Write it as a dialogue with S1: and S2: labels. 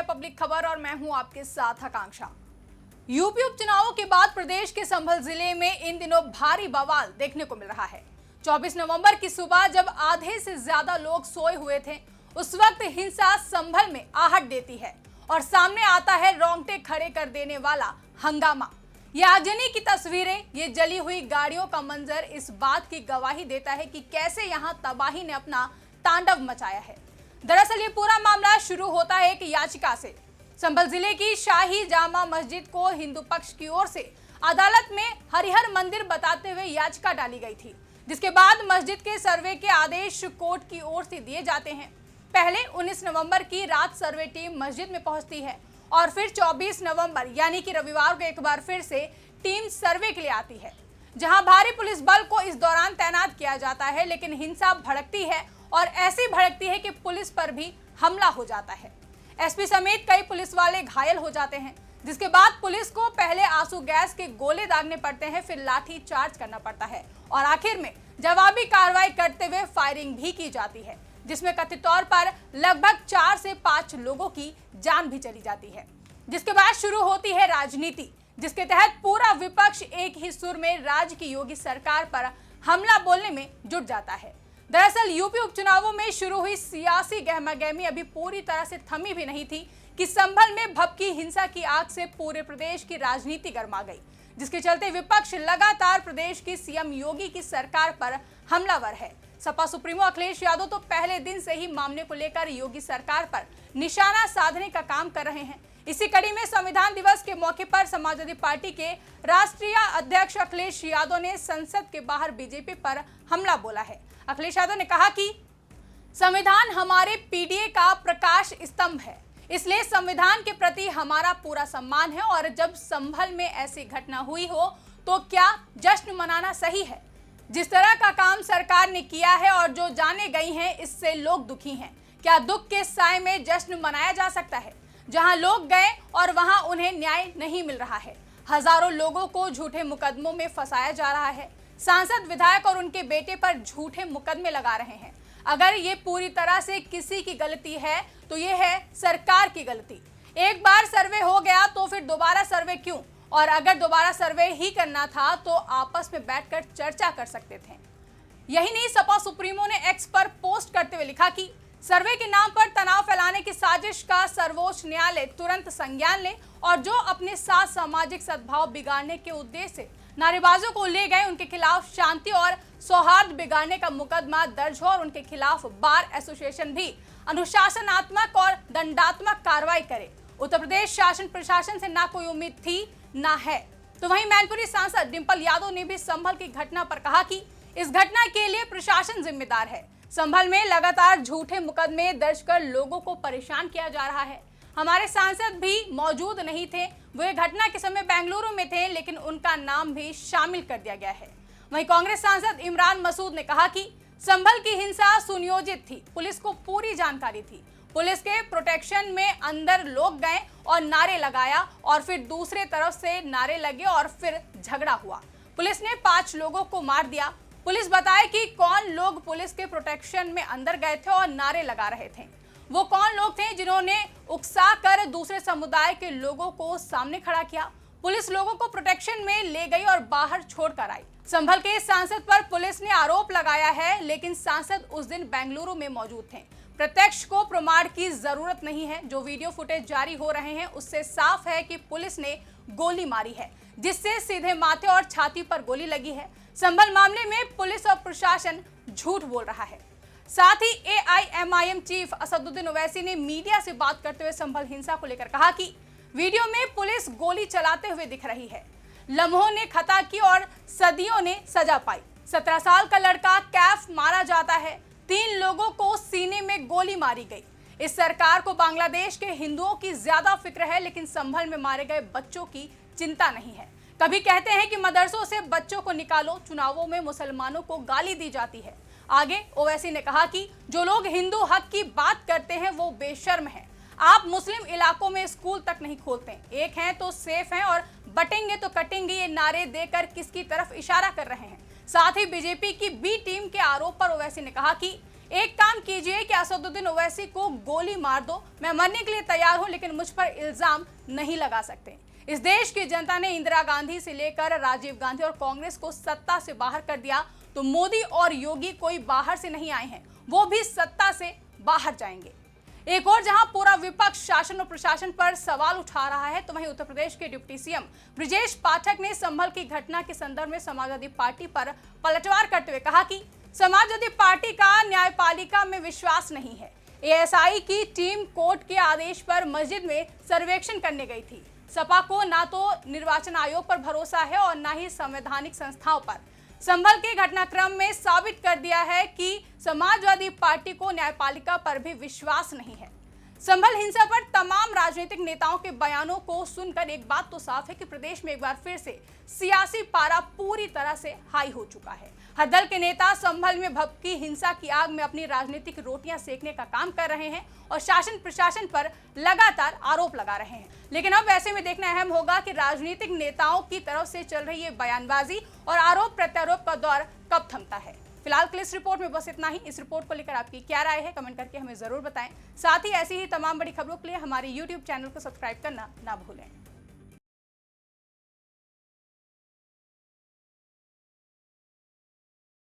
S1: Public खबर और मैं हूं आपके साथ आकांक्षा। यूपी उपचुनावों के बाद प्रदेश के संभल जिले में इन दिनों भारी बवाल देखने को मिल रहा है। 24 नवंबर की सुबह जब आधे से ज्यादा लोग सोए हुए थे, उस वक्त हिंसा संभल में आहट देती है और सामने आता है रोंगटे खड़े कर देने वाला हंगामा। ये आगजनी की तस्वीरें, ये जली हुई गाड़ियों का मंजर इस बात की गवाही देता है कि कैसे यहां तबाही ने अपना तांडव मचाया है। दरअसल ये पूरा मामला शुरू होता है एक याचिका से। संभल जिले की शाही जामा मस्जिद को हिंदू पक्ष की ओर से अदालत में हरिहर मंदिर बताते हुए याचिका डाली गई थी, जिसके बाद मस्जिद के सर्वे के आदेश कोर्ट की ओर से दिए जाते हैं। पहले 19 नवंबर की रात सर्वे टीम मस्जिद में पहुंचती है और फिर 24 नवंबर यानी कि रविवार को एक बार फिर से टीम सर्वे के लिए आती है, जहां भारी पुलिस बल को इस दौरान तैनात किया जाता है। लेकिन हिंसा भड़कती है और ऐसी भड़कती है कि पुलिस पर भी हमला हो जाता है। एसपी समेत कई पुलिस वाले घायल हो जाते हैं, जिसके बाद पुलिस को पहले आंसू गैस के गोले दागने पड़ते हैं, फिर लाठी चार्ज करना पड़ता है और आखिर में जवाबी कार्रवाई करते हुए फायरिंग भी की जाती है, जिसमें कथित तौर पर लगभग 4 से 5 लोगों की जान भी चली जाती है। जिसके बाद शुरू होती है राजनीति, जिसके तहत पूरा विपक्ष एक ही सुर में राज्य की योगी सरकार पर हमला बोलने में जुट जाता है। दरअसल यूपी उपचुनावों में शुरू हुई सियासी गहमागहमी अभी पूरी तरह से थमी भी नहीं थी कि संभल में भभकी हिंसा की आग से पूरे प्रदेश की राजनीति गर्मा गई, जिसके चलते विपक्ष लगातार प्रदेश की सीएम योगी की सरकार पर हमलावर है। सपा सुप्रीमो अखिलेश यादव तो पहले दिन से ही मामले को लेकर योगी सरकार पर निशाना साधने का काम कर रहे हैं। इसी कड़ी में संविधान दिवस के मौके पर समाजवादी पार्टी के राष्ट्रीय अध्यक्ष अखिलेश यादव ने संसद के बाहर बीजेपी पर हमला बोला है। अखिलेश यादव ने कहा कि संविधान हमारे पीडीए का प्रकाश स्तंभ है, इसलिए संविधान के प्रति हमारा पूरा सम्मान है और जब संभल में ऐसी घटना हुई हो तो क्या जश्न मनाना सही है? जिस तरह का काम सरकार ने किया है और जो जाने गई हैं, इससे लोग दुखी हैं। क्या दुख के साए में जश्न मनाया जा सकता है? जहां लोग गए और वहां उन्हें न्याय नहीं मिल रहा है। हजारों लोगों को झूठे मुकदमों में फंसाया जा रहा है। सांसद, विधायक और उनके बेटे पर झूठे मुकदमे लगा रहे हैं। अगर ये पूरी तरह से किसी की गलती है तो ये है सरकार की गलती। एक बार सर्वे हो गया तो फिर दोबारा सर्वे क्यों? और अगर दोबारा सर्वे ही करना था तो आपस में बैठकर चर्चा कर सकते थे। यही नहीं, सपा सुप्रीमो ने एक्स पर पोस्ट करते हुए लिखा कि सर्वे के नाम पर तनाव फैलाने की साजिश का सर्वोच्च न्यायालय तुरंत संज्ञान ले और जो अपने साथ सामाजिक सद्भाव बिगाड़ने के उद्देश्य से नारेबाजों को ले गए, उनके खिलाफ शांति और सौहार्द बिगाड़ने का मुकदमा दर्ज हो और उनके खिलाफ बार एसोसिएशन भी अनुशासनात्मक और दंडात्मक कार्रवाई करे। उत्तर प्रदेश शासन प्रशासन से ना कोई उम्मीद थी ना है। तो वहीं मैनपुरी सांसद डिंपल यादव ने भी संभल की घटना पर कहा कि इस घटना के लिए प्रशासन जिम्मेदार है। संभल में लगातार झूठे मुकदमे दर्ज कर लोगों को परेशान किया जा रहा है। हमारे सांसद भी मौजूद नहीं थे, वे घटना के समय बेंगलुरु में थे, लेकिन उनका नाम भी शामिल कर दिया गया है। वहीं कांग्रेस सांसद इमरान मसूद ने कहा कि संभल की हिंसा सुनियोजित थी, पुलिस को पूरी जानकारी थी। पुलिस के प्रोटेक्शन में अंदर लोग गए और नारे लगाया और फिर दूसरे तरफ से नारे लगे और फिर झगड़ा हुआ। पुलिस ने 5 लोगों को मार दिया। पुलिस बताए कि कौन लोग पुलिस के प्रोटेक्शन में अंदर गए थे और नारे लगा रहे थे। वो कौन लोग थे जिन्होंने उकसा कर दूसरे समुदाय के लोगों को सामने खड़ा किया। पुलिस लोगों को प्रोटेक्शन में ले गई और बाहर छोड़कर आई। संभल के सांसद पर पुलिस ने आरोप लगाया है, लेकिन सांसद उस दिन बेंगलुरु में मौजूद थे। प्रत्यक्ष को प्रमाण की जरूरत नहीं है। जो वीडियो फुटेज जारी हो रहे हैं उससे साफ है कि पुलिस ने गोली मारी है, जिससे सीधे माथे और छाती पर गोली लगी है। संभल मामले में पुलिस और प्रशासन झूठ बोल रहा है। साथ ही एआईएमआईएम चीफ असदुद्दीन ओवैसी ने मीडिया से बात करते हुए संभल हिंसा को लेकर कहा कि वीडियो में पुलिस गोली चलाते हुए दिख रही है। लम्हों ने खता की और सदियों ने सजा पाई। 17 साल का लड़का कैफ मारा जाता है, 3 लोगों को सीने में गोली मारी गई। इस सरकार को बांग्लादेश के हिंदुओं की ज्यादा फिक्र है, लेकिन संभल में मारे गए बच्चों की चिंता नहीं है। कभी कहते हैं कि मदरसों से बच्चों को निकालो, चुनावों में मुसलमानों को गाली दी जाती है। आगे ओवैसी ने कहा कि जो लोग हिंदू हक की बात करते हैं वो बेशर्म हैं। आप मुस्लिम इलाकों में स्कूल तक नहीं खोलते। एक हैं तो सेफ हैं और बटेंगे तो कटेंगे, ये नारे देकर किसकी तरफ इशारा कर रहे हैं। साथ ही बीजेपी की बी टीम के आरोप पर ओवैसी ने कहा कि एक काम कीजिए कि असदुद्दीन ओवैसी को गोली मार दो, मैं मरने के लिए तैयार हूं, लेकिन मुझ पर इल्जाम नहीं लगा सकते। इस देश की जनता ने इंदिरा गांधी से लेकर राजीव गांधी और कांग्रेस को सत्ता से बाहर कर दिया, तो मोदी और योगी कोई बाहर से नहीं आए हैं, वो भी सत्ता से बाहर जाएंगे। एक और जहां पूरा विपक्ष शासन और प्रशासन पर सवाल उठा रहा है, तो वहीं उत्तर प्रदेश के डिप्टी सीएम ब्रजेश पाठक ने संभल की घटना के संदर्भ में समाजवादी पार्टी पर पलटवार करते हुए कहा कि समाजवादी पार्टी का न्यायपालिका में विश्वास नहीं है। एएसआई की टीम कोर्ट के आदेश पर मस्जिद में सर्वेक्षण करने गई थी। सपा को ना तो निर्वाचन आयोग पर भरोसा है और ना ही संवैधानिक संस्थाओं पर। संभल के घटनाक्रम में साबित कर दिया है कि समाजवादी पार्टी को न्यायपालिका पर भी विश्वास नहीं है। संभल हिंसा पर तमाम राजनीतिक नेताओं के बयानों को सुनकर एक बात तो साफ है कि प्रदेश में एक बार फिर से सियासी पारा पूरी तरह से हाई हो चुका है। हर दल के नेता संभल में भभकी हिंसा की आग में अपनी राजनीतिक रोटियां सेकने का काम कर रहे हैं और शासन प्रशासन पर लगातार आरोप लगा रहे हैं। लेकिन अब ऐसे में देखना अहम होगा कि राजनीतिक नेताओं की तरफ से चल रही ये बयानबाजी और आरोप प्रत्यारोप का दौर कब थमता है। फिलहाल के लिए इस रिपोर्ट में बस इतना ही। इस रिपोर्ट को लेकर आपकी क्या राय है, कमेंट करके हमें जरूर बताएं। साथ ही ऐसी ही तमाम बड़ी खबरों के लिए हमारे YouTube चैनल को सब्सक्राइब करना ना भूलें।